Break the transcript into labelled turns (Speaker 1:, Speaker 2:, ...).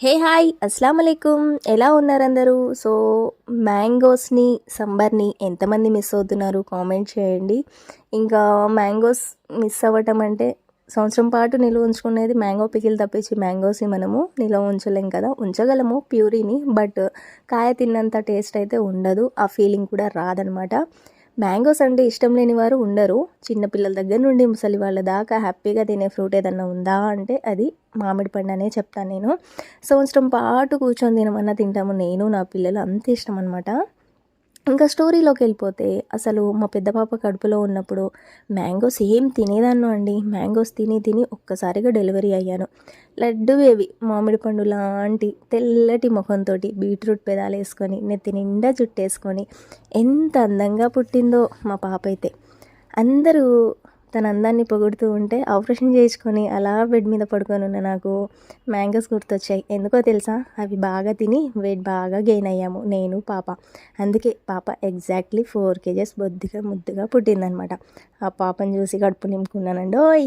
Speaker 1: Hey hi అస్సలం వాలేకుమ్. ఎలా ఉన్నారు అందరూ? సో మ్యాంగోస్ని, సమ్మర్ని ఎంతమంది మిస్ అవుతున్నారు కామెంట్ చేయండి. ఇంకా మ్యాంగోస్ మిస్ అవ్వటం అంటే సంవత్సరం పాటు నిల్వ ఉంచుకునేది మ్యాంగో పికిల్ తప్పించి మ్యాంగోస్ని మనము నిల్వ ఉంచలేం కదా. ఉంచగలము ప్యూరీని, బట్ కాయ తిన్నంత టేస్ట్ అయితే ఉండదు, ఆ ఫీలింగ్ కూడా రాదనమాట. మ్యాంగోస్ అంటే ఇష్టం లేని వారు ఉండరు. చిన్నపిల్లల దగ్గర నుండి ముసలి వాళ్ళ దాకా హ్యాపీగా తినే ఫ్రూట్ ఏదన్నా ఉందా అంటే అది మామిడి పండు అనే చెప్తాను నేను. సంవత్సరం పాటు కూర్చొని తినమన్నా తింటాము, నేను నా పిల్లలు, అంత ఇష్టం అనమాట. ఇంకా స్టోరీలోకి వెళ్ళిపోతే అసలు మా పెద్ద పాప కడుపులో ఉన్నప్పుడు మ్యాంగోస్ ఏం తినేదాన్నో అండి. మ్యాంగోస్ తిని తిని ఒక్కసారిగా డెలివరీ అయ్యాను. లడ్డు బేబీ, మామిడి పండు లాంటి తెల్లటి ముఖంతో బీట్రూట్ పెదాలు వేసుకొని నెత్తి నిండా జుట్టేసుకొని ఎంత అందంగా పుట్టిందో మా పాప అయితే. అందరూ తన అందాన్ని పొగుడుతూ ఉంటే ఆపరేషన్ చేయించుకొని అలా బెడ్ మీద పడుకొని ఉన్న నాకు మ్యాంగోస్ గుర్తొచ్చాయి. ఎందుకో తెలుసా, అవి బాగా తిని వెయిట్ బాగా గెయిన్ అయ్యాము నేను పాప. అందుకే పాప ఎగ్జాక్ట్లీ 4 kgs బొద్దుగా ముద్దుగా పుట్టిందనమాట. ఆ పాపను చూసి కడుపు నింపుకున్నానండి ఓయ్.